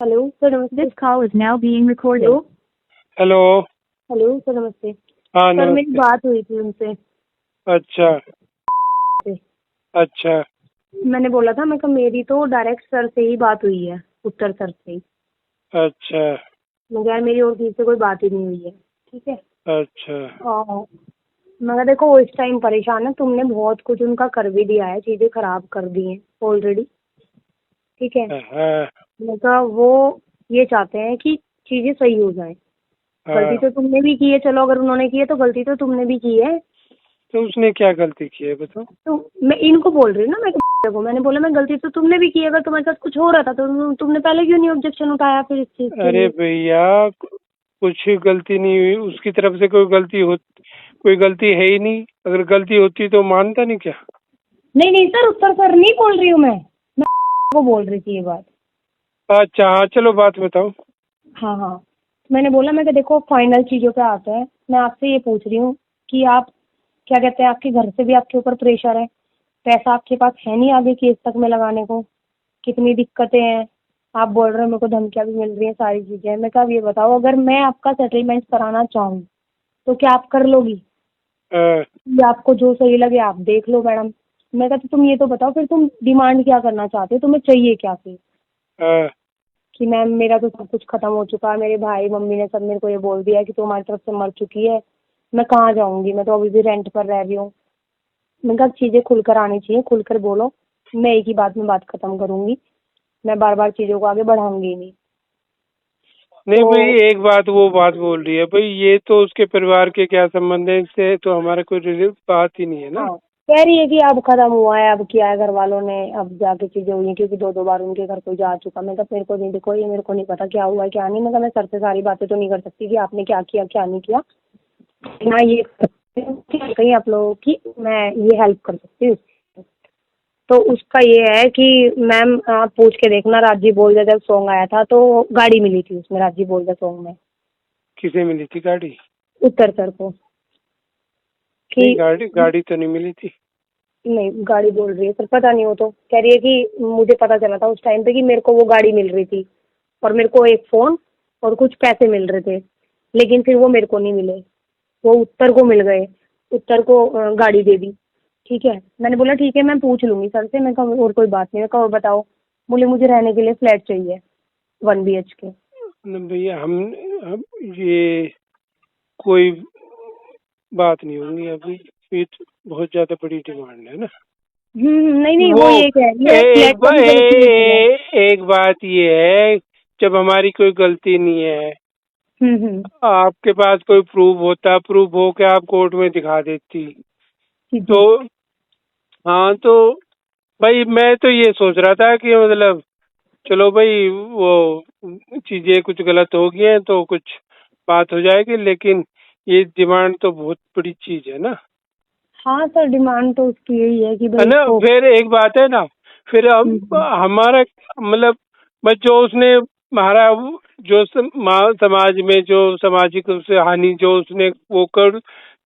Hello sir नमस्ते। This call is now being recorded. Hello hello. Hello sir नमस्ते। हाँ sir मेरी नमस्ते। बात हुई थी उनसे। अच्छा अच्छा मैंने बोला था मैं कहा मेरी तो डायरेक्ट सर से ही बात हुई है, उत्तर सर से ही। अच्छा मगर यार मेरी और किसी से कोई बात ही नहीं हुई है। ठीक है। अच्छा और मगर देखो वो इस टाइम परेशान है, तुमने बहुत कुछ उनका कर भी दिया है, चीजें खराब कर दी हैं ऑलरेडी। ठीक है। हाँ मतलब वो ये चाहते हैं कि चीजें सही हो जाए। गलती हाँ। तो तुमने भी की है, चलो अगर उन्होंने की है तो गलती तो तुमने भी की है। तो उसने क्या गलती की है बताओ? तो मैं इनको बोल रही हूँ ना, मैंने बोला मैं गलती तो तुमने भी की है, अगर तुम्हारे साथ कुछ हो रहा था तो तुमने पहले क्यों नहीं ऑब्जेक्शन उठाया फिर इस चीज के अरे लिए। भैया, कुछ गलती नहीं हुई उसकी तरफ से। कोई गलती है ही नहीं। अगर गलती होती तो मानता नहीं क्या? नहीं नहीं सर, उत्तर सर नहीं बोल रही हूँ मैं को बोल रही थी ये बात। अच्छा हाँ, चलो बात बताओ। हाँ हाँ। मैंने बोला मैं कि देखो फाइनल चीजों पे आते हैं, मैं आपसे ये पूछ रही हूँ कि आप क्या कहते हैं, आपके घर से भी आपके ऊपर प्रेशर है, पैसा आपके पास है नहीं आगे केस तक में लगाने को, कितनी दिक्कतें हैं, आप बोल रहे हो मेरे को धमकियां भी मिल रही हैं, सारी चीजें। मैं कहा अब ये बताओ, अगर मैं आपका सेटलमेंट कराना चाहूँ तो क्या आप कर लोगी? हाँ, या आपको जो सही लगे आप देख लो मैडम। मैं कहती तुम ये तो बताओ फिर तुम डिमांड क्या करना चाहते हो, तुम्हें चाहिए क्या फिर? हाँ, कि मैम मेरा तो सब कुछ खत्म हो चुका है, मेरे भाई मम्मी ने सब मेरे को ये बोल दिया है कि तुम्हारी तरफ से मर चुकी है, मैं कहाँ जाऊंगी, मैं तो अभी भी रेंट पर रह रही हूँ। मैंने कहा चीजें खुलकर आनी चाहिए, खुलकर बोलो, मैं एक ही बात में बात खत्म करूंगी, मैं बार बार चीजों को आगे बढ़ाऊंगी नहीं। नहीं तो भाई, एक बात वो बात बोल रही है भाई, ये तो उसके परिवार के क्या संबंध है, इससे तो हमारा कोई बात ही नहीं है ना। हाँ, कह रही है कि अब खत्म हुआ है, अब किया है घर वालों ने, अब जाके चीजें हुई हैं, क्योंकि दो दो बार उनके घर कोई जा चुका। मैं कहा मेरे को नहीं, देखो ये मेरे को नहीं पता क्या हुआ है क्या नहीं। मैं कहा मैं सर से सारी बातें तो नहीं कर सकती कि आपने क्या किया क्या नहीं किया, ना ये कर सकती हूँ कि कहीं आप लोगों की मैं ये हेल्प कर सकती हूँ। तो उसका ये है कि मैम आप पूछ के देखना, राजी बोल दे जब सॉन्ग आया था तो गाड़ी मिली थी उसमें, राजी बोल दे सॉन्ग में किसे मिली थी गाड़ी? उत्तर सर को। नहीं, कि गाड़ी गाड़ी तो नहीं मिली थी। नहीं गाड़ी बोल रही है सर, पता नहीं, वो तो कह रही है कि मुझे पता चला था उस टाइम पे कि मेरे को वो गाड़ी मिल रही थी और मेरे को एक फोन और कुछ पैसे मिल रहे थे, लेकिन फिर वो मेरे को नहीं मिले, वो उत्तर को मिल गए, उत्तर को गाड़ी दे दी। ठीक है। मैंने बोला ठीक है मैं पूछ लूंगी सर से। मैं कहा और कोई बात नहीं। मैं कहा और बताओ। बोले मुझे रहने के लिए फ्लैट चाहिए 1 BHK। न भैया, हम ये कोई बात नहीं होंगी अभी। ये तो बहुत ज्यादा बड़ी डिमांड है ना। नहीं नहीं, वो वो ये कह रही है फ्लैट एक को बा, भी ए, गलती है। एक बात ये है, जब हमारी कोई गलती नहीं है, हम्म। आपके पास कोई प्रूफ होता, प्रूफ हो के आप कोर्ट में दिखा देती जी तो। जी। हाँ तो भाई, मैं तो ये सोच रहा था कि मतलब चलो भाई, वो चीजें कुछ गलत हो गई हैं तो कुछ बात हो जाएगी, लेकिन ये डिमांड तो बहुत बड़ी चीज है ना। हाँ सर, डिमांड तो उसकी यही है कि है भाई ना? इसको। फिर एक बात है ना, फिर हम हम्म। हमारा मतलब बस जो उसने हमारा जो समाज में जो सामाजिक रूप से हानि जो उसने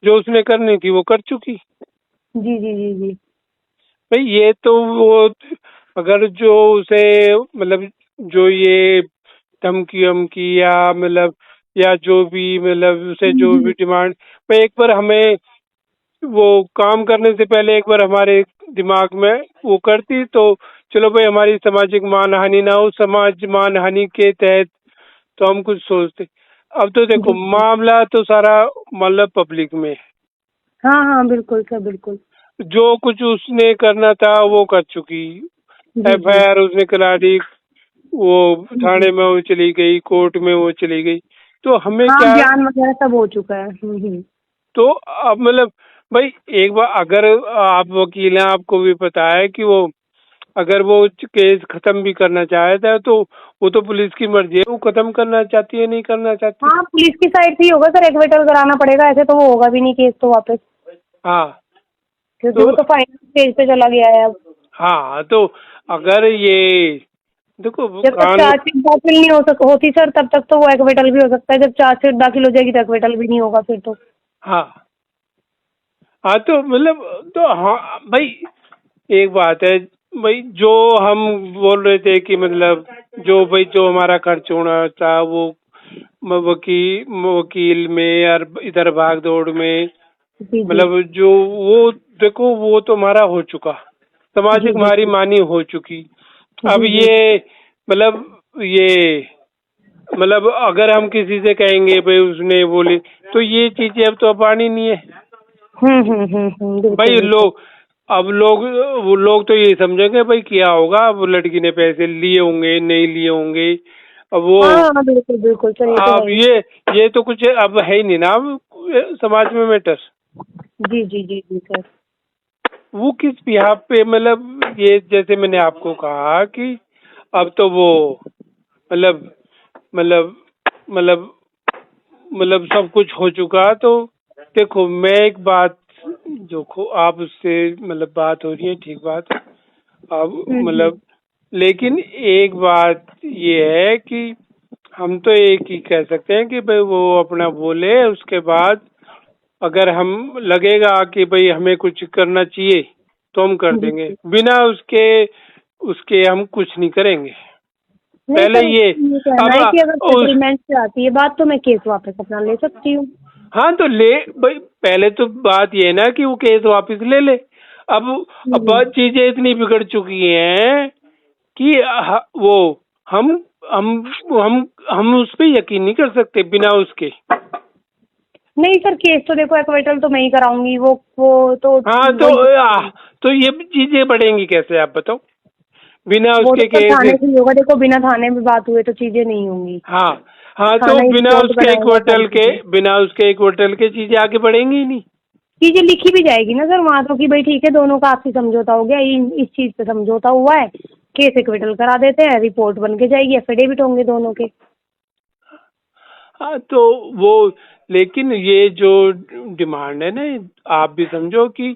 जो उसने करनी थी वो कर चुकी। जी जी जी जी। भाई ये तो वो, अगर जो उसे मतलब जो ये धमकी वमकी या मतलब या जो भी मतलब उसे जो भी डिमांड, भाई एक बार हमें वो काम करने से पहले एक बार हमारे दिमाग में वो करती तो चलो भाई, हमारी सामाजिक मानहानि ना हो, समाज मानहानि के तहत तो हम कुछ सोचते। अब तो देखो जी जी। मामला तो सारा मतलब पब्लिक में है। हाँ हाँ बिल्कुल सर बिल्कुल। जो कुछ उसने करना था वो कर चुकी। जी जी। एफआईआर उसने करा दी, वो थाने हम्म। में वो चली गई, कोर्ट में वो चली गई, तो हमें हाँ क्या? बयान वगैरह सब हो चुका है। तो अब मतलब भाई, एक बार अगर आप वकील हैं, आपको भी पता है कि वो अगर वो केस खत्म भी करना चाहता है तो वो तो पुलिस की मर्जी है, वो खत्म करना चाहती है नहीं करना चाहती। हाँ पुलिस की साइड से ही होगा सर, एक्विटल कराना पड़ेगा, ऐसे तो वो होगा भी नहीं केस तो वापस, हाँ क्योंकि वो तो तो फाइनल स्टेज पे चला गया है अब। हाँ तो अगर ये देखो जब तक कानून। चार्जशीट दाखिल नहीं होती सर, तब तक तो वो एक्विटल भी हो सकता है, जब चार्जशीट दाखिल हो जाएगी तो एक्विटल भी नहीं होगा फिर तो। हाँ हाँ तो मतलब तो हाँ भाई, एक बात है, भाई जो हम बोल रहे थे कि मतलब जो हमारा खर्च होना था वो वकील में और इधर भाग दौड़ में, जी जी मतलब जो वो देखो वो तो हमारा हो चुका, जी सामाजिक जी हमारी मानी हो चुकी। अब जी जी ये मतलब ये मतलब अगर हम किसी से कहेंगे भाई उसने बोले, तो ये चीजें अब तो अब आनी नहीं है बिल्कुल भाई। बिल्कुल। अब वो लोग तो ये समझेंगे भाई क्या होगा, अब लड़की ने पैसे लिए होंगे नहीं लिए होंगे, अब वो हाँ हाँ बिल्कुल बिल्कुल सर, ये तो है अब ही। ये तो कुछ अब है ही नहीं ना अब समाज में मैटर। जी जी जी जी सर। वो किस बिहाफ पे, मतलब ये जैसे मैंने आपको कहा कि अब तो वो मतलब मतलब मतलब मतलब सब कुछ हो चुका। तो देखो मैं एक बात, जो आप उससे मतलब बात हो रही है ठीक बात है, अब हम्म। मतलब लेकिन एक बात ये है कि हम तो एक ही कह सकते हैं कि भाई वो अपना बोले, उसके बाद अगर हम लगेगा कि भाई हमें कुछ करना चाहिए तो हम कर जी देंगे, जी। बिना उसके उसके हम कुछ नहीं करेंगे। नहीं पहले सर, ये ये कहना अब है कि अगर उस सेटलमेंट से आती है बात तो मैं केस वापस अपना ले सकती हूँ। हाँ तो ले भाई, पहले तो बात ये है ना कि वो केस वापस ले ले। अब हम्म। बात चीजें इतनी बिगड़ चुकी हैं कि वो हम हम हम उस पर यकीन नहीं कर सकते बिना उसके। नहीं सर, केस तो देखो एक्विटल तो मैं ही कराऊंगी, वो तो हाँ तो वही। तो ये चीजें बढ़ेंगी कैसे आप बताओ, बिना वो तो उसके सर थाने केस। से ही होगा, देखो बिना थाने में बात हुए तो चीजें नहीं होंगी। हाँ हाँ, तो थाना ही बिना रिपोर्ट उसके एक बनाएगा सारी होटल के चीजें। बिना उसके एक होटल के चीजें आगे बढ़ेंगी ही नहीं। चीजें लिखी भी जाएगी ना सर वहाँ तो, कि भाई ठीक है दोनों का आपसी समझौता हो गया, इस चीज पे समझौता हुआ है, केस एक्विटल करा देते हैं, रिपोर्ट बन के जाएगी, एफिडेविट होंगे दोनों के। हाँ तो वो, लेकिन ये जो डिमांड है ना, आप भी समझो कि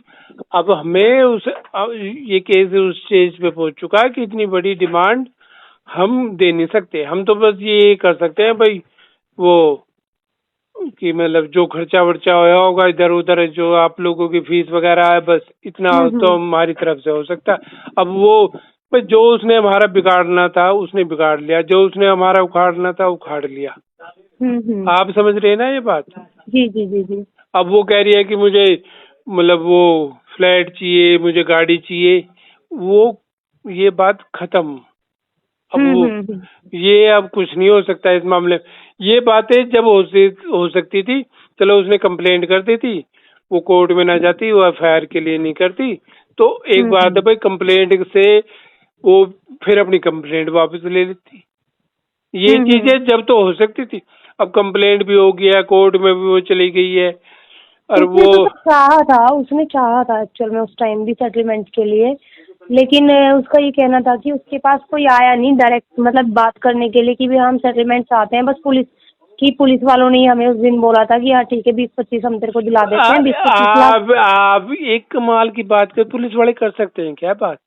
अब हमें ये केस उस स्टेज पे पहुंच चुका है कि इतनी बड़ी डिमांड हम दे नहीं सकते। हम तो बस ये कर सकते हैं भाई वो कि मतलब जो खर्चा वर्चा होया होगा इधर उधर, जो आप लोगों की फीस वगैरह है, बस इतना तो हम्म। हमारी तरफ से हो सकता है। अब वो भाई जो उसने हमारा बिगाड़ना था उसने बिगाड़ लिया, जो उसने हमारा उखाड़ना था उखाड़ लिया। हम्म। आप समझ रहे हैं ना ये बात। जी जी जी जी। अब वो कह रही है कि मुझे मतलब वो फ्लैट चाहिए, मुझे गाड़ी चाहिए, वो ये बात खत्म। अब वो हम्म। ये अब कुछ नहीं हो सकता इस मामले में। ये बातें जब हो सकती थी, चलो उसने कंप्लेंट कर दी थी, वो कोर्ट में ना जाती, वो एफआईआर के लिए नहीं करती, तो एक बात है भाई, कंप्लेंट से वो फिर अपनी कंप्लेंट वापस ले लेती। ये हम्म। चीजें जब तो हो सकती थी। अब कंप्लेंट भी हो गया, कोर्ट में भी वो चली गई है, और उसने वो तो सर चाहा था, उसने चाहा था एक्चुअल में उस टाइम भी सेटलमेंट के लिए, लेकिन उसका ये कहना था कि उसके पास कोई आया नहीं डायरेक्ट, मतलब बात करने के लिए कि भी हम सेटलमेंट चाहते हैं, बस पुलिस वालों ने ही हमें उस दिन बोला था कि हाँ ठीक है 20-25 हम तेरे को दिला देते हैं, 20-25 लाख। आप एक कमाल की बात कर, पुलिस वाले कर सकते हैं क्या बात।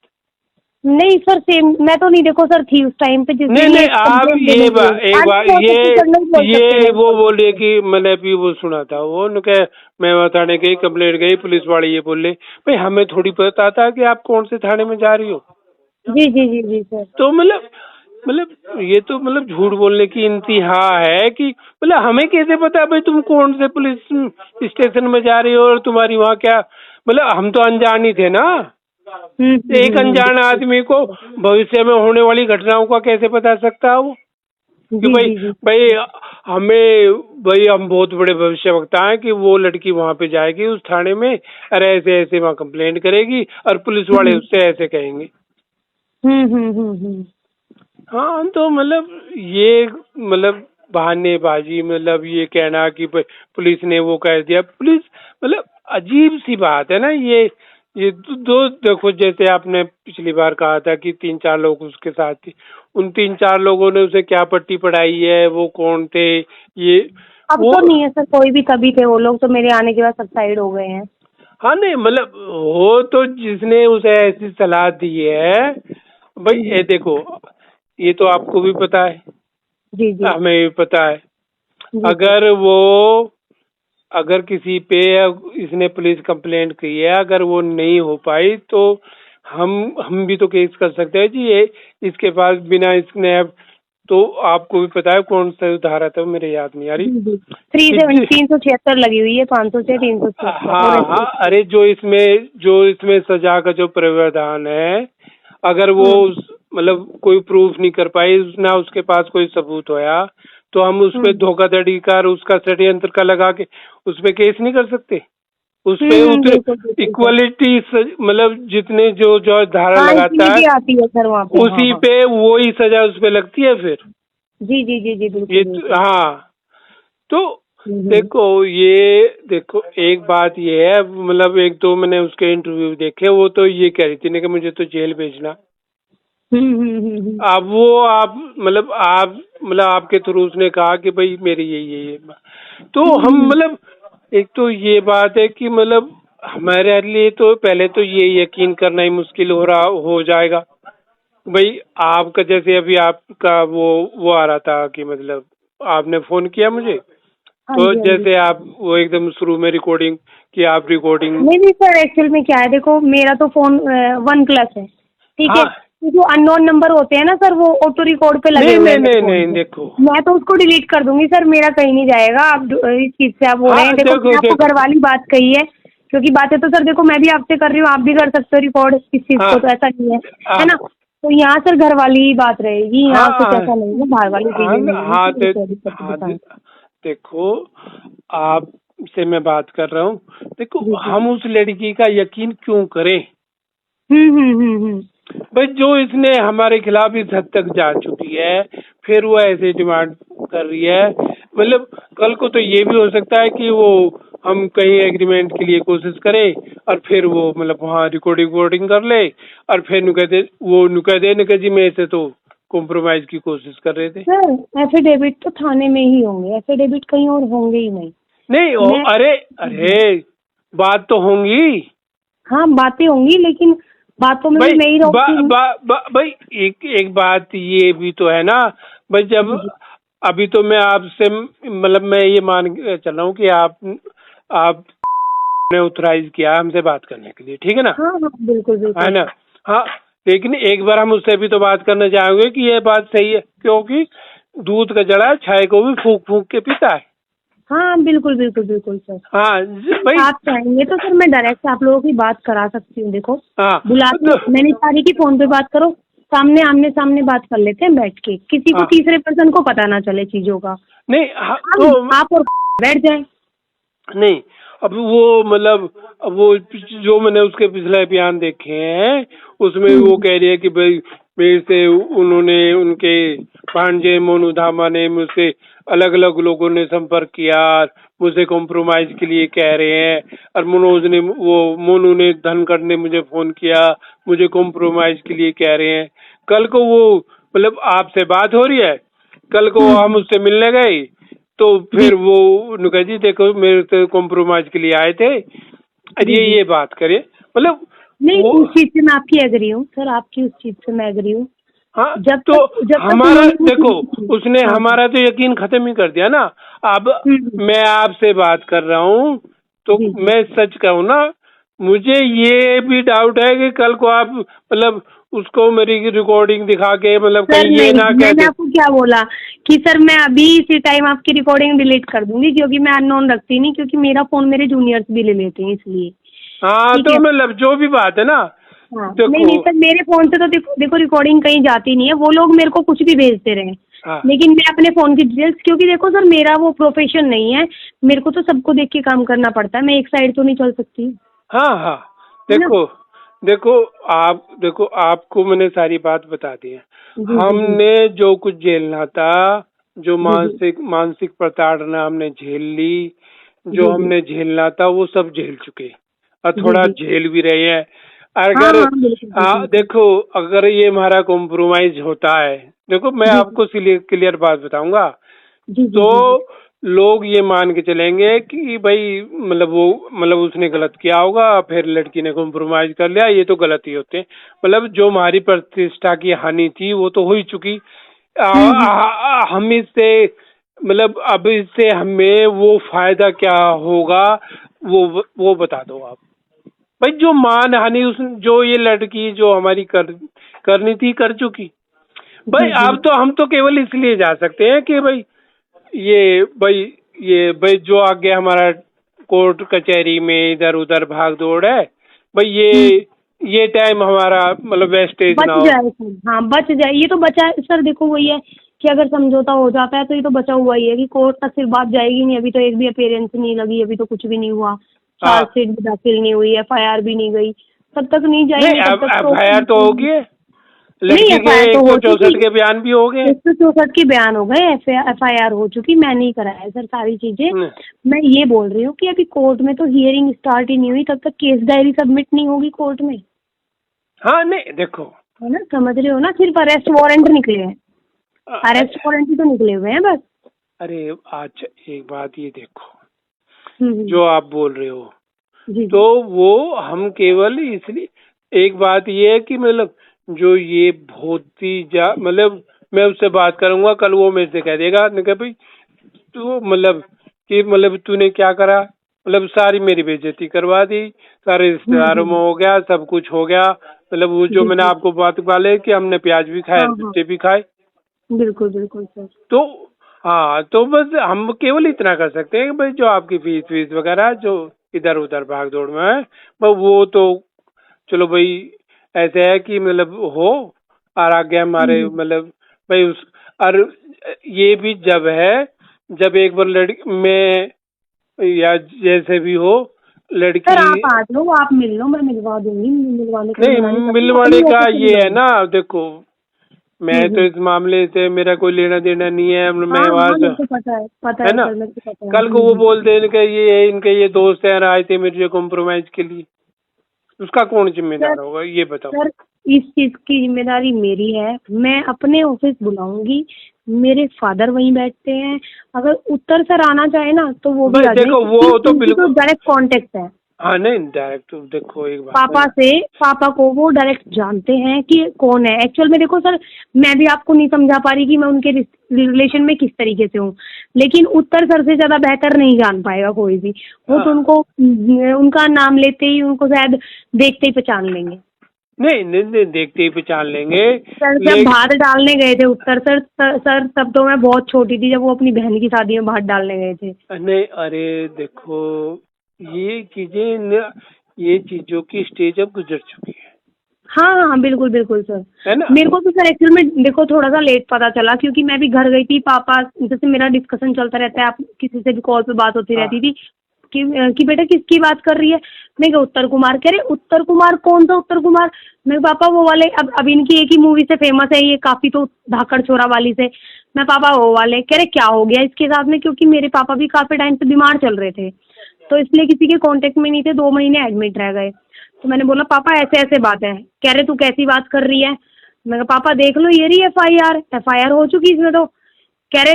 नहीं सर, सेम मैं तो नहीं, देखो सर थी उस टाइम पे जिस नहीं दिन ये नहीं, आप कंप्लेंट ये देने गए। एक हाँ बार नहीं बोल सकते सर, नहीं बोल सकते, ये नहीं वो बोल बोल रही है सकते। कि मैंने भी वो सुना था, वो उन्होंने कहा मैं वहाँ थाने गई, कंप्लेंट गई, पुलिस वाले ये बोले भाई हमें थोड़ी पता था कि आप कौन से थाने में जा रही हो। जी जी जी जी सर। तो मतलब ये तो मतलब झूठ बोलने की इंतहा है कि मतलब हमें कैसे पता भाई तुम कौन से पुलिस स्टेशन में जा रही हो और तुम्हारी वहाँ क्या, मतलब हम तो अनजान ही थे ना। एक अनजान आदमी को भविष्य में होने वाली घटनाओं का कैसे बता सकता है वो, कि जी भाई जी जी भाई हमें भाई हम बहुत बड़े भविष्यवक्ता हैं कि वो लड़की वहाँ पे जाएगी उस थाने में, अरे ऐसे ऐसे वहाँ कंप्लेंट करेगी और पुलिस वाले हम्म उससे ऐसे कहेंगे। हम्म। हाँ तो मतलब ये मतलब बहानेबाजी, मतलब ये कहना कि पुलिस ने वो कह दिया, पुलिस मतलब अजीब सी बात है ना ये दो देखो, जैसे आपने पिछली बार कहा था कि 3-4 लोग उसके साथ थे, उन 3-4 लोगों ने उसे क्या पट्टी पढ़ाई है, वो कौन थे ये अब वो। तो नहीं है सर, कोई भी, तभी थे वो लोग तो मेरे आने के बाद सबसाइड हो गए हैं। हाँ नहीं मतलब हो तो जिसने उसे ऐसी सलाह दी है भाई, ये देखो ये तो आपको भी पता है, जी जी हमें भी पता है। जी सर। अगर वो अगर किसी पे इसने पुलिस कंप्लेंट की है, अगर वो नहीं हो पाई तो हम भी तो केस कर सकते हैं जी। ये इसके पास बिना स्नैप, तो आपको भी पता है कौन सा धारा था, मेरे याद नहीं आ रही। 376 लगी हुई है, 500 से 376 हाँ और हाँ, अरे जो इसमें सजा का जो प्रावधान है, अगर वो मतलब कोई प्रूफ नहीं कर पाई, ना उसके पास कोई सबूत होया, तो हम उस पे धोखाधड़ी का और उसका षड्यंत्र का लगा के उस पे केस नहीं कर सकते। उस पे बिल्कुल बिल्कुल इक्वलिटी, मतलब जितने जो जो धारा हाँ, लगाता है इक्विटी आती है सर वहाँ पे। उसी हाँ पे वही सजा उस पे लगती है फिर। जी जी जी जी बिल्कुल ये बिल्कुल। हाँ, तो देखो एक बात ये है, मतलब एक दो मैंने उसके इंटरव्यू देखे, वो तो ये कह रही थी ना कि मुझे तो जेल भेजना। अब वो आप आपके थ्रू उसने कहा कि भाई मेरी ये तो हम मतलब एक तो ये बात है कि मतलब हमारे लिए तो पहले तो ये यकीन करना ही मुश्किल हो जाएगा भाई। आपका जैसे अभी आपका वो आ रहा था कि मतलब आपने फोन किया मुझे, हाँ तो जी हाँ जी। जैसे आप वो एकदम शुरू में रिकॉर्डिंग कि आप रिकॉर्डिंग। नहीं नहीं सर, एक्चुअल में क्या है, देखो मेरा तो फोन OnePlus है, ठीक है। हाँ, तो जो अननोन नंबर होते हैं ना सर, वो ऑटो रिकॉर्ड पे लगे नहीं हुए नहीं हैं मेरे नहीं फोन नहीं, पे। देखो मैं तो उसको डिलीट कर दूंगी सर, मेरा कहीं नहीं जाएगा। आप इस चीज से आप हो रहे हाँ हैं, देखो देखो मैंने आपको देखो घर वाली बात कही है, क्योंकि बातें तो सर देखो मैं भी आपसे कर रही हूँ, आप भी कर सकते हो रिकॉर्ड इस चीज हाँ को, तो ऐसा नहीं है, हाँ है ना। तो यहाँ सर घर वाली ही बात रहेगी, यहाँ कुछ हाँ ऐसा नहीं है, बाहर वाली हाँ चीजें नहीं है हाँ कि रिकॉर्डिंग करके हाँ दिखाएं। देखो आपसे मैं बात कर रहा हूँ, देखो जी जी। हम उस लड़की का यकीन क्यों करें हम्म। भाई, जो इसने हमारे खिलाफ इस हद तक जा चुकी है, फिर वो ऐसे डिमांड कर रही है। मतलब कल को तो ये भी हो सकता है कि वो हम कहीं एग्रीमेंट के लिए कोशिश करें और फिर वो मतलब वहाँ रिकॉर्डिंग कर ले और फिर नु कह दे जी मैं ऐसे तो कॉम्प्रोमाइज की कोशिश कर रहे थे। सर एफिडेविट तो थाने में ही होंगे, एफिडेविट कहीं और होंगे ही नहीं। नहीं मैं अरे अरे, बात तो होंगी हाँ, बातें होंगी, लेकिन बातों में भी भाई। मैं ही बा, रहूंगी। बा, बा, भाई एक बात ये भी तो है ना भाई, जब जी जी। अभी तो मैं आपसे मतलब मैं ये मान के चल रहा हूँ कि आपने ऑथराइज किया हमसे बात करने के लिए, ठीक है ना, हाँ हाँ बिल्कुल है बिल्कुल। ना। हाँ, लेकिन एक बार हम उससे भी तो बात करना चाहेंगे कि ये बात सही है, क्योंकि दूध का जड़ा छाय को भी फूंक फूंक के पीता है। हाँ बिल्कुल बिल्कुल बिल्कुल सर। हाँ भाई। आप चाहेंगे तो सर मैं डायरेक्ट आप लोगों की बात करा सकती हूँ, देखो हाँ बुला के मैंने सारी की फोन पे बात करो, सामने आमने सामने बात कर लेते हैं बैठ के, किसी को हाँ, तीसरे पर्सन को पता ना चले चीजों का। नहीं हाँ, हम तो आप और बैठ जाए। नहीं, अब वो मतलब अब वो जो मैंने उसके पिछले बयान देखे हैं उसमें वो कह रही है कि भाई मेरे से उन्होंने उनके भांजे मोनू धामा ने मुझसे अलग अलग लोगों ने संपर्क किया, मुझे कॉम्प्रोमाइज के लिए कह रहे हैं, और मोनू ने धनखड़ ने मुझे फोन किया, मुझे कॉम्प्रोमाइज के लिए कह रहे हैं। कल को वो मतलब आपसे बात हो रही है, कल को हम उससे मिलने गए तो फिर वो नुका जी देखो मेरे से कॉम्प्रोमाइज के लिए आए थे, और ये बात करे मतलब नहीं, वो। उस चीज से मैं आपकी एग्री हूँ सर, आपकी उस चीज से मैं एग्री हूँ। हाँ, जब तो तक हमारा उन्होंने देखो उसने हाँ हमारा तो यकीन खत्म ही कर दिया ना। अब मैं आपसे बात कर रहा हूँ तो जी जी। मैं सच कहूँ ना, मुझे ये भी डाउट है कि कल को आप मतलब उसको मेरी रिकॉर्डिंग दिखा के मतलब सर कहीं ये नहीं, ना कह मैंने दे। आपको क्या बोला कि सर मैं अभी इसी टाइम आपकी रिकॉर्डिंग डिलीट कर दूंगी, क्योंकि मैं अननोन रखती नहीं, क्योंकि मेरा फोन मेरे जूनियर्स भी ले लेते हैं इसलिए। हाँ, ठीक तो है। मतलब जो भी बात है ना, हाँ नहीं देखो। नहीं सर, मेरे फोन से तो देखो रिकॉर्डिंग कहीं जाती नहीं है, वो लोग मेरे को कुछ भी भेजते रहे, हाँ लेकिन मैं अपने फोन की डिटेल्स, क्योंकि देखो सर मेरा वो प्रोफेशन नहीं है, मेरे को तो सबको देख के काम करना पड़ता है, मैं एक साइड तो नहीं चल सकती, हाँ हाँ, है ना। देखो आपको मैंने सारी बात बता दी है। जी जी जी हमने जो कुछ झेलना था, जो जी जी मानसिक प्रताड़ना हमने झेल ली, जो जी जी हमने झेलना था वो सब झेल चुके और जी थोड़ा जी। झेल भी रहे हैं। हाँ अगर हाँ बिल्कुल बिल्कुल। देखो अगर ये हमारा कॉम्प्रोमाइज होता है, देखो मैं जी आपको क्लियर बात बताऊंगा, जी जी तो जी जी। लोग ये मान के चलेंगे कि भाई मतलब उसने गलत किया होगा, फिर लड़की ने कॉम्प्रोमाइज कर लिया, ये तो गलत ही होते हैं। मतलब जो हमारी प्रतिष्ठा की हानि थी वो तो हो ही चुकी। हम इससे मतलब अब इससे हमें वो फायदा क्या होगा, वो बता दो आप। भाई जो मानहानि उस जो ये लड़की जो हमारी करनी थी कर चुकी। भाई जी, अब तो हम तो केवल इसलिए जा सकते हैं कि भाई जो आगे हमारा कोर्ट कचहरी में इधर उधर भाग दौड़ है, भाई ये टाइम हमारा मतलब वेस्टेज बच ना हो। जाए सर, हाँ बच जाए, ये तो बचा है सर। देखो वही है कि अगर समझौता हो जाता है तो ये तो बचा हुआ ही है कि कोर्ट तक फिर बात जाएगी नहीं। अभी तो एक भी अपीयरेंस नहीं लगी, अभी तो कुछ भी नहीं हुआ, हाँ चार्जशीट भी दाखिल नहीं हुई, FIR भी नहीं गई। तब तक नहीं नहीं, जाएंगे तब अब तक तो FIR तो हो गई है, नहीं, लड़की के FIR तो हो 164 चुकी, के बयान भी हो गए। 164 के बयान हो गए, FIR हो चुकी। मैं नहीं कराया है सर सारी चीजें। हम्म, मैं ये बोल रही हूँ कि अभी कोर्ट में तो हियरिंग स्टार्ट ही नहीं हुई, तब तक केस डायरी सबमिट नहीं होगी कोर्ट में, हाँ नहीं देखो, है ना, समझ रहे हो ना। सिर्फ अरेस्ट वारंट निकले हैं, अरेस्ट वारंट ही तो निकले हुए हैं बस। अरे अच्छा एक बात ये देखो, हम्म, जो आप बोल रहे हो जी तो वो हम केवल इसलिए, एक बात ये है कि मतलब जो ये बहुत ही मतलब मैं उससे बात करूंगा कल, वो मेरे से कह देगा नहीं कि भाई तू मतलब तूने क्या करा, मतलब सारी मेरी बेइज्जती करवा दी, सारे रिश्तेदारों में हो गया, सब कुछ हो गया। मतलब वो जो जी मैंने जी, आपको बात वाले कि हमने प्याज भी खाए हाँ हाँ, मिर्चे भी खाए, बिल्कुल बिल्कुल सर। तो हाँ तो बस हम केवल इतना कर सकते हैं कि भाई जो आपकी फीस वगैरह जो इधर उधर भाग दौड़ में है, वो तो चलो भाई ऐसे है कि मतलब हो और आगे हमारे मतलब भाई उस और ये भी जब है जब एक बार लड़की में या जैसे भी हो सर लड़की, आप आ जाओ, आप मिल लो, मैं मिलवा दूंगी, मिलवाने के लिए नहीं मना नहीं करती, मिलवाने अपनी का ऑफिस ये है मिलवाऊंगी। ना, देखो मैं तो इस मामले से मेरा कोई लेना देना नहीं है, हाँ मैं हाँ, वहां मेरे को पता है है ना। सर, मेरे को पता है। कल को वो बोलते हैं इनके ये दोस्त हैं आए थे मेरे कॉम्प्रोमाइज के लिए, उसका कौन सर जिम्मेदार होगा ये बताओ। सर इस चीज की जिम्मेदारी मेरी है, मैं अपने ऑफिस बुलाऊंगी, मेरे फादर वहीं बैठते हैं। अगर उत्तर सर आना चाहे ना तो वो भी भाई आ जाए, देखो क्योंकि वो तो उनकी तो बिल्कुल, डायरेक्ट कांटेक्ट है हाँ नहीं डायरेक्ट देखो एक बात है पापा ना। से। पापा को वो डायरेक्ट जानते हैं कि कौन है एक्चुअल में। देखो सर, मैं भी आपको नहीं समझा पा रही कि मैं उनके रिलेशन में किस तरीके से हूँ, लेकिन उत्तर सर से ज्यादा बेहतर नहीं जान पाएगा कोई भी। वो तो हाँ उनको उनका नाम लेते ही उनको शायद देखते ही पहचान लेंगे। नहीं देखते ही पहचान लेंगे। सर जब लेकिन भात डालने गए थे उत्तर सर तब तो मैं बहुत छोटी थी, जब वो अपनी बहन की शादी में भात डालने गए थे। नहीं अरे देखो ये ये चीजों की स्टेज अब गुजर चुकी हाँ हाँ, बिल्कुल बिल्कुल सर। है ना। मेरे को भी सर एक्चुअल में देखो थोड़ा सा लेट पता चला, क्योंकि मैं भी घर गई थी। पापा जैसे मेरा डिस्कशन चलता रहता है, आप किसी से भी कॉल पे बात होती हाँ रहती थी कि बेटा किसकी बात कर रही है। मैं कहा उत्तर कुमार। कह रहे उत्तर कुमार कौन सा उत्तर कुमार। मैं पापा वो वाले, अब इनकी एक ही मूवी से फेमस है ये, काफी तो धाकड़ छोरा वाली से। मैं पापा वो वाले। कह रहे क्या हो गया इसके साथ में, क्योंकि मेरे पापा भी काफी टाइम से बीमार चल रहे थे, तो इसलिए किसी के कांटेक्ट में नहीं थे, 2 महीने एडमिट रह गए। तो मैंने बोला पापा ऐसे ऐसे बात है। कह रहे तू कैसी बात कर रही है। मैं कहा पापा देख लो ये रही FIR हो चुकी इसमें तो। कह रहे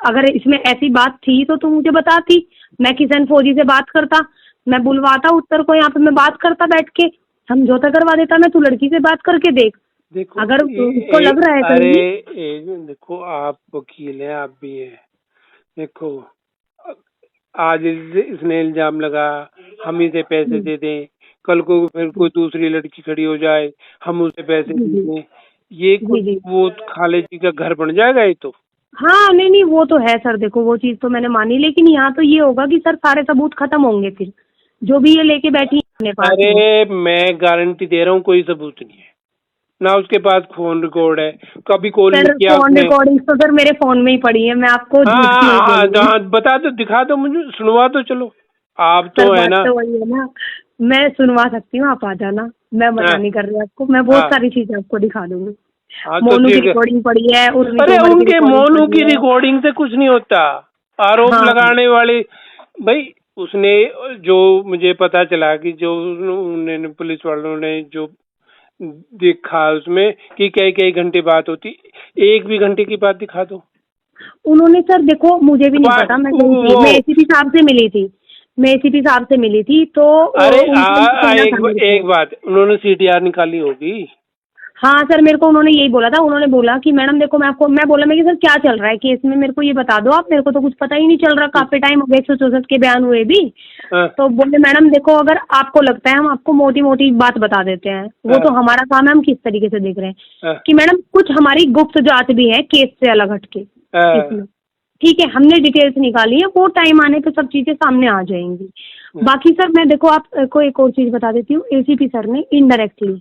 अगर इसमें ऐसी बात थी तो तू मुझे बताती, मैं किशन फौजी से बात करता, मैं बुलवाता उत्तर को यहाँ पे, मैं बात करता बैठ के, समझौता करवा देता मैं, तू लड़की से बात करके देख देखो अगर उसको लग रहा है अरे कहीं। देखो आप वकील हैं आप भी हैं, देखो आज इसने इल्जाम लगा हम इसे पैसे दे दें, कल को फिर कोई दूसरी लड़की खड़ी हो जाए हम उसे पैसे जी दे जी दें, ये जी जी। वो खाले जी का घर बन जाएगा ये तो। हाँ नहीं नहीं, वो तो है सर। देखो वो चीज़ तो मैंने मानी, लेकिन यहाँ तो ये होगा कि सर सारे सबूत खत्म होंगे फिर, जो भी ये लेके बैठी है अपने पास में। अरे मैं गारंटी दे रहा हूँ कोई सबूत नहीं है, ना उसके पास फोन रिकॉर्ड है, कभी कॉल नहीं सर किया फोन उसने। रिकॉर्डिंग तो सर मेरे फोन में ही पड़ी है, मैं आपको हाँ झूठ हाँ नहीं हाँ बोलूंगी। हाँ, बता दो दिखा दो मुझे सुनवा दो चलो, आप सर तो है बात ना। तो वही है ना, मैं सुनवा सकती हूँ, आप आ जाना, मैं मना हाँ नहीं कर रही आपको, मैं बहुत हाँ सारी चीजें आपको दिखा दूंगी। हाँ तो मोनू की ठीक है। रिकॉर्डिंग पड़ी है, उर्मी अरे तोमर की उनके रिकॉर्डिंग मोनू पड़ी की है। रिकॉर्डिंग से कुछ नहीं होता, आरोप हाँ लगाने वाले भाई उसने जो मुझे पता चला कि जो उन्होंने पुलिस वालों ने जो देखा उसमें कि कई कई घंटे बात होती, एक भी घंटे की बात दिखा दो। उन्होंने सर देखो मुझे भी नहीं पता, मैं गई थी, मैं वो ACP साहब से मिली थी, मैं ACP साहब से मिली थी तो अरे उनको कहना था मेरे को। एक बात उन्होंने CTR निकाली होगी। हाँ सर, मेरे को उन्होंने यही बोला था। उन्होंने बोला कि मैडम देखो, मैं बोला मैं कि सर क्या चल रहा है केस में, मेरे को ये बता दो आप, मेरे को तो कुछ पता ही नहीं चल रहा, काफी टाइम हो गया 164 के बयान हुए भी। हाँ, तो बोले मैडम देखो, अगर आपको लगता है हम आपको मोटी मोटी बात बता देते हैं, वो तो हमारा काम है, हम किस तरीके से देख रहे हैं हाँ, कि मैडम कुछ हमारी गुप्त जांच भी है केस से अलग हटके हाँ, इसमें। ठीक है, हमने डिटेल्स निकाली है, वो टाइम आने पे सब चीजें सामने आ जाएंगी। बाकी सर मैं देखो आपको एक और चीज बता देती हूँ, एसीपी सर ने इनडायरेक्टली,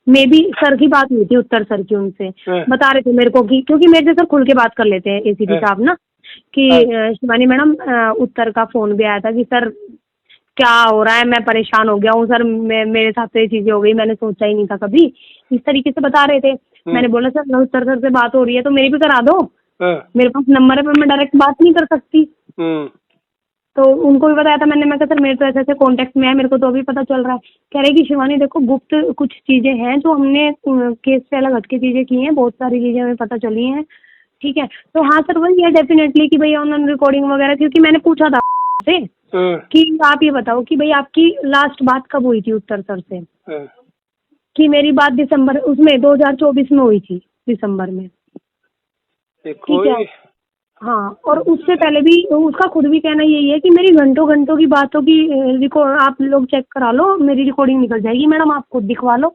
मे बी सर की बात हुई थी उत्तर सर की उनसे, हाँ, बता रहे थे मेरे को कि क्योंकि मेरे से सर खुल के बात कर लेते हैं एसीपी हाँ, साहब ना, कि शिवानी मैडम उत्तर का फोन भी आया था कि सर क्या हो रहा है, मैं परेशान हो गया हूँ सर, मेरे साथ तो ये चीजें हो गई, मैंने सोचा ही नहीं था कभी, इस तरीके से बता रहे थे। मैंने बोला सर उत्तर सर से बात हो रही है तो मेरी भी करा दो, हाँ, मेरे पास नंबर है पर मैं डायरेक्ट बात नहीं कर सकती। हम्म, तो उनको भी बताया था मैंने, मैं कहा सर मेरे तो ऐसे ऐसे कॉन्टेक्ट में है, मेरे को तो अभी पता चल रहा है। कह रहे कि शिवानी देखो, गुप्त कुछ चीजें हैं जो हमने केस से अलग हटके चीजें की हैं, बहुत सारी चीजें हमें पता चली हैं। ठीक है, तो हाँ सर वही है डेफिनेटली कि भैया उन्होंने रिकॉर्डिंग वगैरह, क्योंकि मैंने पूछा था से हाँ, कि आप ये बताओ कि भाई आपकी लास्ट बात कब हुई थी उत्तर सर से, हाँ। कि मेरी बात दिसंबर उसमें 2024 में हुई थी, दिसंबर में। देखो ठीक है, हाँ, और उससे पहले भी उसका खुद भी कहना यही है कि मेरी घंटों घंटों की बातों की रिकॉर्ड आप लोग चेक करा लो, मेरी रिकॉर्डिंग निकल जाएगी मैडम, आप खुद दिखवा लो,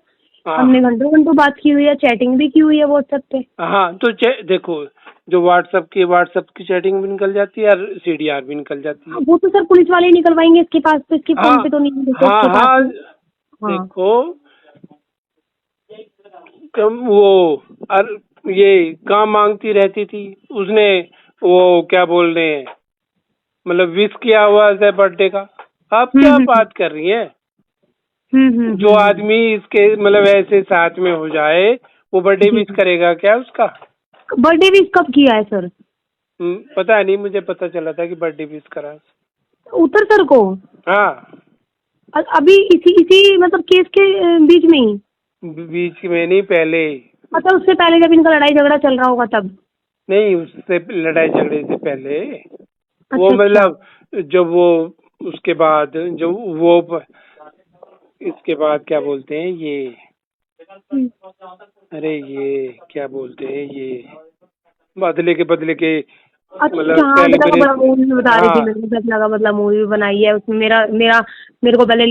हाँ, हमने घंटों घंटों बात की हुई है, चैटिंग भी की हुई है व्हाट्सएप पे। हाँ, तो देखो, जो व्हाट्सएप की चैटिंग भी निकल जाती है और सीडीआर भी निकल जाती है। वो तो सर पुलिस वाले ही निकलवाएंगे, इसके पास तो, इसके हाँ, फोन पे तो नहीं है, हाँ, इसके पास हाँ, तो। हाँ, देखो, वो ये काम मांगती रहती थी उसने, वो क्या बोल रहे हैं, मतलब विश किया हुआ है बर्थडे का। आप क्या बात कर रही हैं? जो आदमी इसके मतलब ऐसे साथ में हो जाए वो बर्थडे विश करेगा क्या उसका? बर्थडे भी कब किया है सर? पता नहीं, मुझे पता चला था कि बर्थडे विश करा उत्तर सर को? हाँ, अभी इसी इसी मतलब केस के बीच में ही? बीच में नहीं, पहले। अच्छा, उससे पहले जब इनका लड़ाई झगड़ा चल रहा होगा तब? नहीं, उससे लड़ाई झगड़े से पहले। वो अच्छा, मतलब जब वो उसके बाद जो वो इसके बाद क्या बोलते हैं ये, अरे ये क्या बोलते हैं ये, बदले के मतलब अच्छा, हाँ बता, बड़ा मूवी भी बता रही थी, हाँ, मेरे को सच लगा मतलब मूवी भी बनाई है उसमें, मेरे को पहले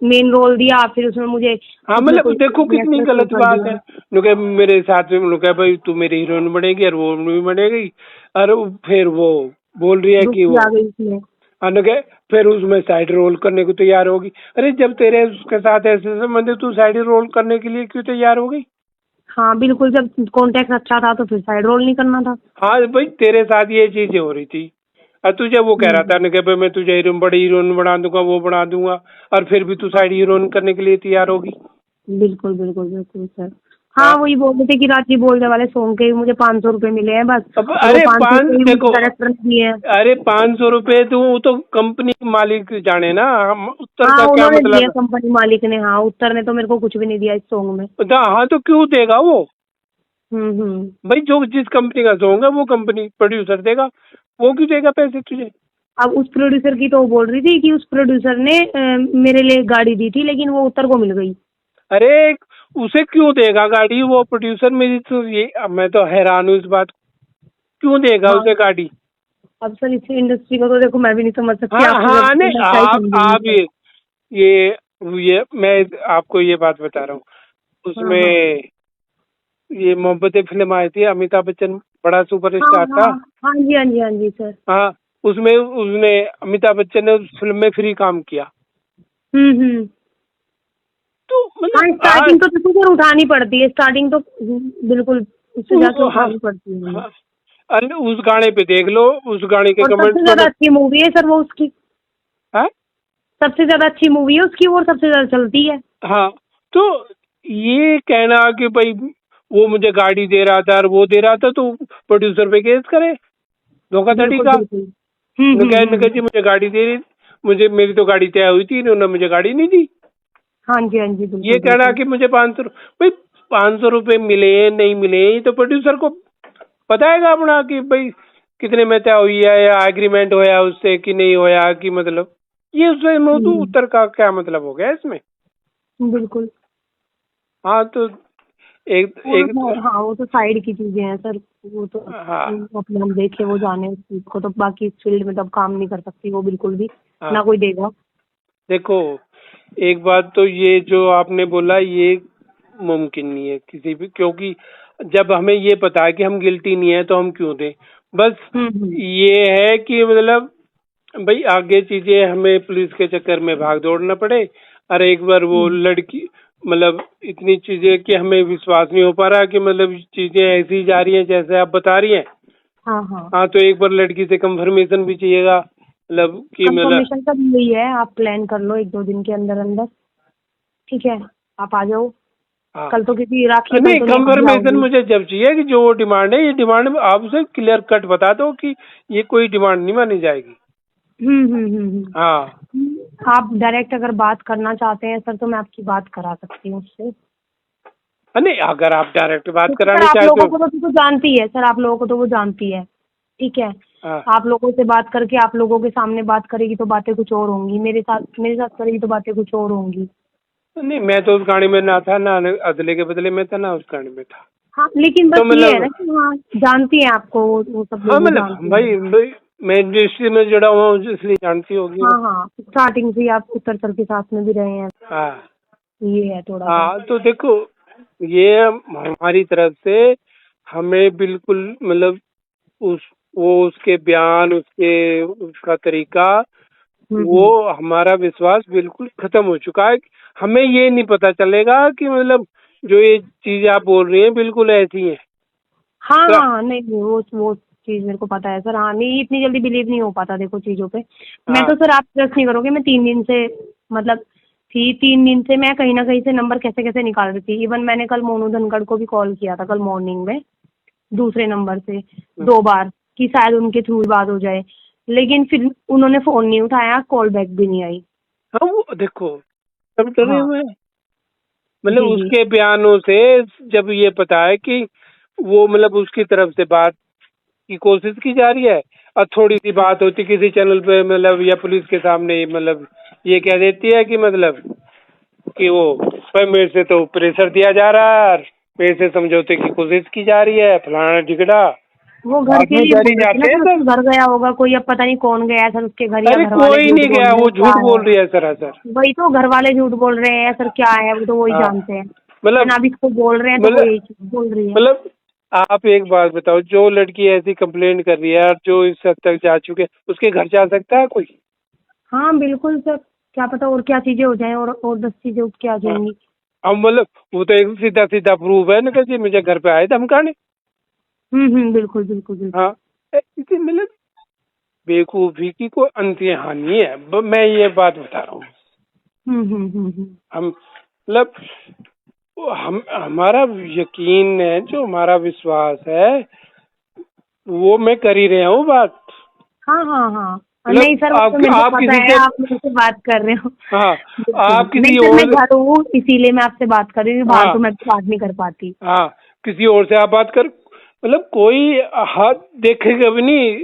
मेन रोल दिया, फिर उसमें मुझे हाँ, मतलब देखो कितनी गलत बात है। नुके मेरे साथ में नुके भाई तू मेरी हीरोइन बनेगी और वो भी बनेगी, और फिर वो बोल रही है कि वो आ गई इसमें। अनुके फिर उसमें साइड रोल करने को तैयार होगी। अरे जब तेरे उसके साथ ऐसे संबंध है, तू साइड रोल करने के लिए क्यों तैयार हो गई? हाँ बिल्कुल, जब कॉन्टेक्ट अच्छा था तो फिर साइड रोल नहीं करना था। हाँ भाई, तेरे साथ ये चीजें हो रही थी और तुझे वो कह रहा था ना कि भाई मैं तुझे हीरोइन, बड़ी हीरोइन बना दूंगा, वो बना दूंगा, और फिर भी तू साइड हीरोइन करने के लिए तैयार होगी। बिल्कुल बिल्कुल बिल्कुल सर। हाँ, वही बोल रहे थे कि रात्रि बोलने वाले सॉन्ग के मुझे 500 रुपए मिले हैं बस। अब अरे 500 देखो, डायरेक्टर दिए हैं। अरे 500 रुपए तो वो तो कंपनी मालिक जाने ना, हम उत्तर हाँ, का क्या उन्होंने दिया मतलब? कंपनी मालिक ने, हाँ, उत्तर ने तो मेरे को कुछ भी नहीं दिया इस सॉन्ग में। हाँ, तो क्यों देगा वो? हम्म। भाई जो जिस कंपनी का सॉन्ग है वो कंपनी प्रोड्यूसर देगा, वो क्यों देगा पैसे तुझे? अब उस प्रोड्यूसर की तो वो बोल रही थी कि उस प्रोड्यूसर ने मेरे लिए गाड़ी दी थी, लेकिन वो उत्तर को मिल गई। अरे उसे क्यों देगा गाड़ी वो प्रोड्यूसर? मेरी तो ये, अब मैं तो हैरान हूँ इस बात, क्यों देगा हाँ, उसे गाड़ी? अब सर इस इंडस्ट्री को तो देखो मैं भी नहीं समझ सकती, हाँ, आपको हाँ, जब नहीं, मैं क्या ही आप समझूंगी। ये मैं आपको ये बात बता रहा हूँ, हाँ हाँ उसमें ये मोहब्बतें फिल्म आई थी, अमिताभ बच्चन बड़ा हाँ सुपरस्टार हाँ था। हाँ जी, हाँ जी, हाँ जी सर। हाँ, उसमें उसने अमिताभ बच्चन ने उस फिल्म में फ्री काम किया। हम्म। तो हाँ, मतलब स्टार्टिंग तो देखो सर उठानी पड़ती है, स्टार्टिंग तो बिल्कुल उससे जाके हाँ, उठानी पड़ती है। हाँ, अरे उस गाने पे देख लो, उस गाने के और सबसे कमेंट्स ज्यादा मैंने। अच्छी मूवी है सर वो उसकी, हाँ, सबसे ज्यादा अच्छी मूवी है उसकी, और सबसे ज्यादा चलती है। हाँ, तो ये कहना कि भाई वो मुझे गाड़ी दे रहा था और वो दे रहा था, तो प्रोड्यूसर पे केस करे धोखाधड़ी बिल्कुल का। बिल्कुल। उन्होंने जी मुझे गाड़ी दे रही, मुझे मेरी तो गाड़ी तय हुई थी, इन्होंने मुझे गाड़ी नहीं दी। हाँ जी, हाँ जी, ये बिल्कुल कहना बिल्कुल। कि मुझे 500 भाई 500 रुपए मिले नहीं मिले, ये तो प्रोड्यूसर को पता है अपना कि भाई कितने में तय हुई है या एग्रीमेंट होया उससे कि नहीं होया, कि मतलब ये उससे तो उत्तर का क्या मतलब हो गया इसमें? बिल्कुल। हाँ, तो एक एक हाँ वो तो साइड की चीजें हैं सर, वो तो हाँ अपने हम देखे वो जाने उस चीज को, तो बाकी इस फील्ड में तो अब काम नहीं कर सकती वो बिल्कुल भी, हाँ। ना कोई देगा। देखो, एक बात तो ये जो आपने बोला ये मुमकिन नहीं है किसी भी, क्योंकि जब हमें ये पता है कि हम गिल्टी नहीं है तो हम क्यों दें। बस हम्म। ये है कि मतलब भाई आगे चीजें हमें पुलिस के चक्कर में भाग दौड़ना पड़े, और एक बार वो लड़की मतलब इतनी चीजें कि हमें विश्वास नहीं हो पा रहा कि मतलब चीजें ऐसी जा रही हैं जैसे आप बता रही हैं। हाँ हाँ, हाँ, तो एक बार लड़की से कंफर्मेशन भी चाहिएगा, मतलब कि मतलब कंफर्मेशन का भी यही है, आप प्लान कर लो 1-2 दिन के अंदर अंदर, ठीक है, आप आ जाओ। हाँ कल तो किसी राखी है, कल नहीं, तो नहीं आप भी कंफर्मेशन आओगी। मुझे जब चाहिए कि जो वो डिमांड है, ये डिमांड आप उसे क्लियर कट बता दो कि ये कोई डिमांड नहीं मानी जाएगी। हाँ आप डायरेक्ट अगर बात करना चाहते हैं सर तो मैं आपकी बात करा सकती हूँ उससे। नहीं, अगर आप डायरेक्ट बात क्योंकि सर करानी आप चाहते लोगों हो। को तो जानती है सर, आप लोगों को तो वो जानती है, ठीक है। हाँ आप लोगों से बात करके आप लोगों के सामने बात करेगी तो बातें कुछ और होंगी, मेरे साथ करेगी तो बातें कुछ और होंगी। नहीं, मैं तो उस गाड़ी में ना था, ना अदले के बदले में था, ना उस गाड़ी में था। हाँ लेकिन तो बस ये है ना मतलब कि हाँ जानती है आपको, वो सब हाँ लोग भी मतलब जानते भाई हैं। भाई मैं इंडस्ट्री में जुड़ा हुआ हूँ इसलिए जानती होगी वो। हाँ हाँ, स्टार्टिंग से ही आप उत्तर सर के साथ में भी रहे हैं, हाँ ये है थोड़ा सा। हाँ, तो देखो ये हमारी तरफ से हमें बिल्कुल मतलब उस वो उसके बयान, उसका तरीका, वो हम्म। हमारा विश्वास बिल्कुल खत्म हो चुका है। हमें ये नहीं पता चलेगा कि मतलब जो ये चीजें आप बोल रही हैं बिल्कुल ऐसी हैं। हाँ तो हाँ, नहीं नहीं, वो चीज मेरे को पता है सर। हाँ नहीं, इतनी जल्दी बिलीव नहीं हो पाता देखो चीजों पे। मैं हाँ तो सर, आप ट्रस्ट नहीं करोगे, मैं 3 दिन से मतलब थी 3 दिन से मैं कहीं ना कहीं से नंबर कैसे कैसे निकाल रही थी। इवन मैंने कल मोनू धनखड़ को भी कॉल किया था कल मॉर्निंग में, दूसरे नंबर से 2 बार, कि शायद उनके थ्रू बात हो जाए, लेकिन फिर उन्होंने फोन नहीं उठाया, कॉल बैक भी नहीं आई। हाँ, वो देखो सब डरे हाँ हुए हैं। मतलब जी जी। उसके बयानों से जब ये पता है कि वो मतलब उसकी तरफ से बात की कोशिश की जा रही है, और थोड़ी सी बात होती किसी चैनल पे मतलब या पुलिस के सामने मतलब ये कह देती है कि मतलब कि वो भाई मेरे से तो प्रेशर दिया जा रहा है, मेरे से समझौते की कोशिश की जा रही है, फलाना टिकड़ा। वो घर के आदमी लिए डर ही बोल रही थी ना जाते हैं सर, सर। उसके घर गया होगा कोई, अब पता नहीं कौन गया है सर उसके घर, या अरे घर वाले कोई झूठ नहीं बोल गया, रहे वो हैं, क्या झूठ बोल है। रही है सरासर। वही तो, घर वाले झूठ बोल रहे हैं सर, क्या है वो तो वही हाँ जानते हैं। मतलब जनाब इसको बोल रहे हैं तो वो मतलब यही चीज बोल रही है। मतलब आप एक बात बताओ, जो लड़की ऐसी कंप्लेंट कर रही है और जो इस हद तक जा चुके, उसके घर जा सकता है कोई? हाँ बिल्कुल सर, क्या पता और क्या चीजें हो जाएं, और 10 चीजें उठ के आ हाँ, जाएंगी। अब मतलब वो तो एक सीधा सीधा प्रूफ है ना कि जी मुझे घर पे आए धमकाने। बिल्कुल बिल्कुल बिल्कुल। हाँ, इसी मतलब बेवकूफी की कोई अंतहानि है। मैं ये बात बता रहा हूँ। हम्म। हम मतलब हम हमारा यकीन है, जो हमारा विश्वास है वो मैं कर ही रहा हूँ बात। हाँ हाँ हाँ, मतलब नहीं सर वो तो मेरे को आप पता किसी है, से आप मेरे से बात कर रहे हो। हाँ बिल्कुल आप नहीं किसी सर, मैं और घर हूँ इसीलिए मैं आपसे बात कर रही हूँ, बाहर हाँ तो मैं बात नहीं कर पाती। हाँ किसी और से आप बात कर मतलब कोई हाथ देखेगा भी नहीं।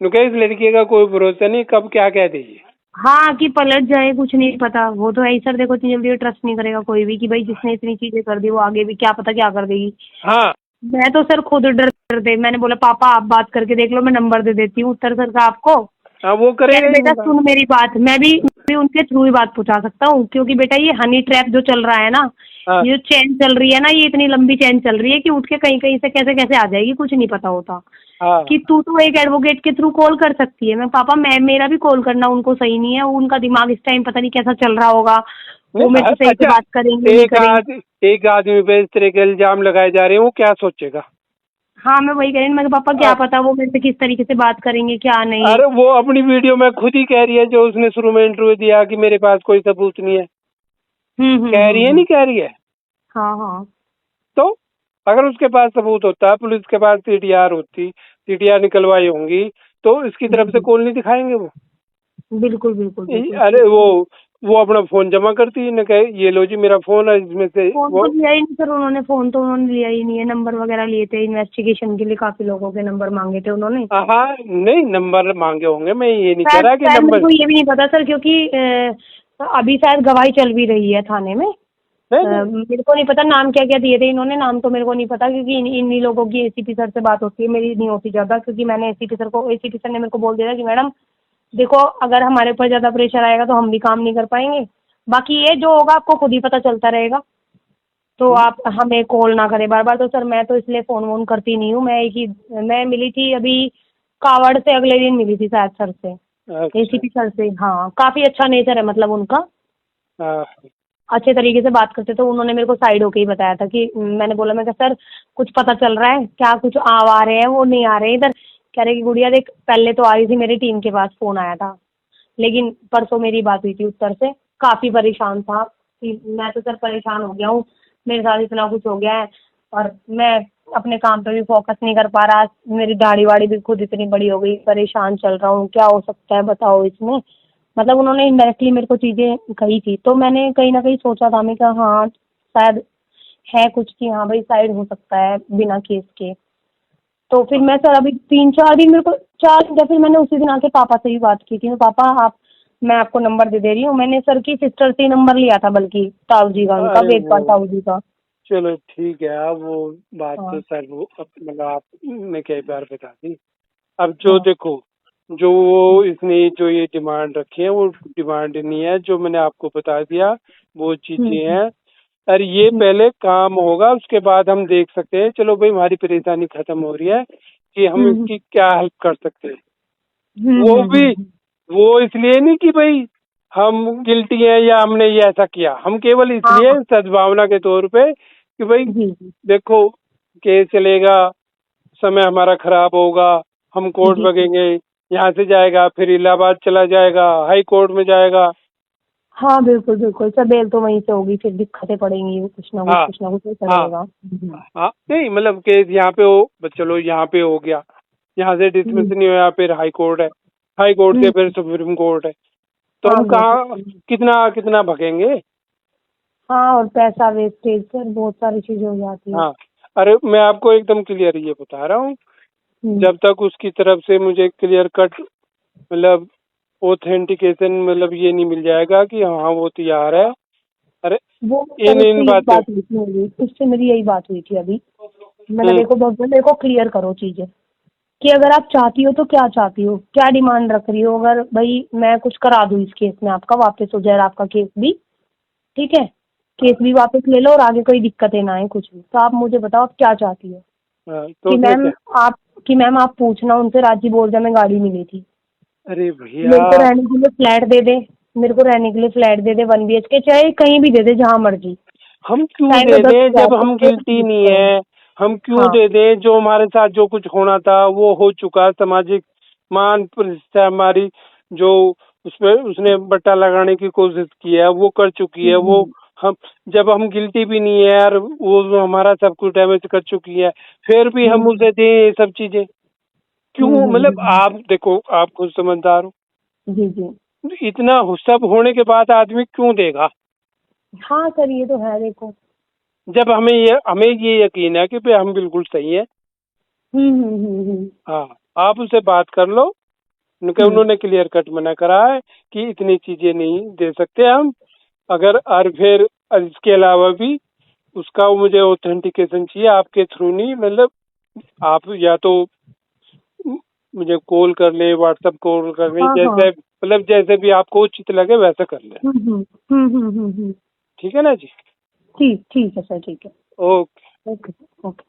नुका इस लड़की का कोई भरोसा नहीं, कब क्या कह देगी। हाँ कि पलट जाए, कुछ नहीं पता, वो तो है ही सर। देखो इतनी जल्दी ट्रस्ट नहीं करेगा कोई भी कि भाई जिसने इतनी चीजें कर दी वो आगे भी क्या पता क्या कर देगी। हाँ मैं तो सर खुद डर दे, मैंने बोला पापा आप बात करके देख लो, मैं नंबर दे देती हूँ उत्तर सर का आपको। हाँ वो कह करेगा रहे ही बेटा बात। सुन मेरी बात, मैं भी उनके थ्रू ही बात पहुंचा सकता हूँ, क्योंकि बेटा ये हनी ट्रैप जो चल रहा है ना, हाँ ये जो चैन चल रही है ना, ये इतनी लंबी चैन चल रही है कि उठ के कहीं कहीं से कैसे कैसे आ जाएगी, कुछ नहीं पता होता। हाँ कि तू तो एक एडवोकेट के थ्रू कॉल कर सकती है। मैं पापा मेरा भी कॉल करना उनको सही नहीं है, उनका दिमाग इस टाइम पता नहीं कैसा चल रहा होगा, वो मेरे से सही से अच्छा, बात करेंगे नहीं करेंगे। एक आदमी पे इस तरह के इल्जाम लगाए जा रहे हैं, वो क्या सोचेगा? हाँ मैं वही कह रही हूँ, मैं पापा क्या पता वो मेरे से किस तरीके से बात करेंगे क्या नहीं। अरे वो अपनी वीडियो में खुद ही कह रही है, जो उसने शुरू में इंटरव्यू दिया कि मेरे पास कोई सबूत नहीं है। कह रही है, नहीं कह रही है? हाँ हाँ तो अगर उसके पास सबूत होता, पुलिस के पास सीटीआर होती, सीटीआर निकलवाई होंगी, तो इसकी तरफ से कॉल नहीं दिखाएंगे वो? बिल्कुल बिल्कुल बिल्कुल। अरे वो अपना फोन जमा करती है, न कहे ये लो जी मेरा फोन है, इसमें से फोन वो तो लिया ही नहीं सर उन्होंने, फोन तो उन्होंने लिया ही नहीं है। नंबर वगैरह लिए थे इन्वेस्टिगेशन के लिए, काफी लोगों के नंबर मांगे थे उन्होंने। हाँ नहीं नंबर मांगे होंगे, मैं ये नहीं कह शायद रहा कि शायद मेरे नंबर। को ये भी नहीं पता सर, क्योंकि अभी शायद गवाही चल भी रही है थाने में, मेरे को नहीं पता नाम क्या क्या दिए थे इन्होंने, नाम तो मेरे को नहीं पता क्योंकि इन्हीं लोगों की एसीपी सर से बात होती है, मेरी नहीं होती ज़्यादा, क्योंकि मैंने एसीपी सर ने मेरे को बोल दिया था कि मैडम देखो अगर हमारे ऊपर ज़्यादा प्रेशर आएगा तो हम भी काम नहीं कर पाएंगे, बाकी ये जो होगा आपको खुद ही पता चलता रहेगा, तो आप हमें कॉल ना करें बार बार। तो सर मैं तो इसलिए फ़ोन वोन करती नहीं हूँ, मैं मिली थी अभी कावड़ से अगले दिन मिली थी शायद सर से, अच्छा। एसीपी सर से। हाँ काफ़ी अच्छा नेचर है मतलब उनका, हाँ अच्छे तरीके से बात करते। तो उन्होंने मेरे को साइड होके ही बताया था कि मैंने बोला मैं कहा सर कुछ पता चल रहा है क्या, कुछ आ रहे हैं वो नहीं आ रहे हैं इधर। कह रहे कि गुड़िया देख पहले तो आ रही थी मेरी टीम के पास, फ़ोन आया था, लेकिन परसों मेरी बात हुई थी उस सर से, काफ़ी परेशान था कि मैं तो सर परेशान हो गया हूँ, मेरे साथ इतना कुछ हो गया है और मैं अपने काम पे भी फोकस नहीं कर पा रहा, मेरी दाढ़ी वाड़ी भी खुद इतनी बड़ी हो गई, परेशान चल रहा हूँ, क्या हो सकता है बताओ इसमें। मतलब उन्होंने इनडायरेक्टली मेरे को चीज़ें कही थी, तो मैंने कहीं ना कहीं सोचा था, मैं कहा हाँ शायद है कुछ कि हाँ भाई साइड हो सकता है बिना केस के। तो फिर मैं सर अभी 3-4 दिन, मेरे को 4 दिन या फिर मैंने उसी दिन आके पापा से भी बात की थी, पापा आप मैं आपको नंबर दे रही हूँ, मैंने सर की सिस्टर से ही नंबर लिया था बल्कि ताऊ जी का, उनका अरे वेदपाल वो ताऊ जी का। चलो ठीक है, अब वो बात तो हाँ सर वो मतलब आपने कई बार बता दी। अब जो हाँ देखो, जो वो इसने जो ये डिमांड रखी है वो डिमांड नहीं है, जो मैंने आपको बता दिया वो चीजें हम्म हैं। और ये हम्म पहले काम होगा, उसके बाद हम देख सकते हैं, चलो भाई हमारी परेशानी खत्म हो रही है कि हम हम्म इसकी क्या हेल्प कर सकते हैं। हम्म वो हम्म भी हम्म वो इसलिए नहीं कि भाई हम गिल्टी हैं या हमने ये ऐसा किया, हम केवल हाँ इसलिए हाँ सद्भावना के तौर पे कि भाई जी जी देखो केस चलेगा, समय हमारा खराब होगा, हम कोर्ट जी जी भगेंगे, यहाँ से जाएगा फिर इलाहाबाद चला जाएगा, हाई कोर्ट में जाएगा। हाँ बिल्कुल बिल्कुल सर, बेल तो वहीं से होगी, फिर दिक्कतें पड़ेंगी, हाँ कुछ ना कुछ होता हाँ रहेगा। हाँ, नहीं मतलब केस यहाँ पे हो, चलो यहाँ पे हो गया, यहाँ से डिसमिस हम्म नहीं होया फिर हाई कोर्ट है, हाई कोर्ट से फिर हम्म, सुप्रीम कोर्ट है, तो हाँ हम कहाँ बिल्कुल। कितना कितना भगेंगे। हाँ और पैसा वेस्टेज सर, बहुत सारी चीजें हो जाती है। हाँ, अरे मैं आपको एकदम क्लियर ये बता रहा हूँ, हम्म जब तक उसकी तरफ से मुझे क्लियर कट मतलब ऑथेंटिकेशन मतलब ये नहीं मिल जाएगा कि हाँ वो तैयार है। अरे वो सर इन उससे इन यही बातों। बात हुई थी मेरी, उससे मेरी यही बात हुई थी अभी। मैंने हम्म देखो भगवान मेरे को क्लियर करो चीजें कि अगर आप चाहती हो तो क्या चाहती हो, क्या डिमांड रख रही हो, अगर भाई मैं कुछ करा दूं इस केस में, आपका वापस हो जाए आपका केस भी, ठीक है, केस भी वापस ले लो और आगे कोई दिक्कतें ना आए कुछ भी, तो आप मुझे बताओ आप क्या चाहती हो। हाँ, तो कि उसमें मैम क्या। आप आप पूछना उनसे, राजी बोल में गाड़ी मिली थी, अरे भैया मेरे को रहने के लिए फ्लैट दे दे, मेरे को रहने के लिए फ्लैट दे दे 1 BHK, चाहे कहीं भी दे दे जहाँ मर्जी, हम क्यों चाहे वो दे दें जब 10,000 हम कोई गिल्टी नहीं नहीं। है। हम क्यों हाँ दे दें, जो हमारे साथ जो कुछ होना था वो हो चुका, सामाजिक मान प्रतिष्ठा हमारी जो उसमें उसने बट्टा लगाने की कोशिश की है वो कर चुकी है वो। जी हम जब हम गिल्टी भी नहीं है यार, वो जो हमारा सब कुछ डैमेज कर चुकी है, फिर भी हम हम्म उसे दें ये सब चीजें क्यों। मतलब हम्म। आप देखो, आप खुद समझदार हो, जी जी। इतना सब होने के बाद आदमी क्यों देगा। हाँ सर ये तो है देखो। जब हमें ये यकीन है कि भाई हम बिल्कुल सही है। हम्म। हाँ, आप उससे बात कर लो, उनके हम्म उन्होंने क्लियर कट मना करा है कि इतनी चीजें नहीं दे सकते हम। अगर और फिर इसके अलावा भी उसका मुझे ऑथेंटिकेशन चाहिए आपके थ्रू, नहीं मतलब आप या तो मुझे कॉल कर ले, व्हाट्सएप कॉल कर ले, हाँ हाँ। जैसे मतलब जैसे भी आपको उचित लगे वैसा कर ले। हम्म। ठीक है ना जी। ठीक ठीक है सर, ठीक है। ओके। Okay okay.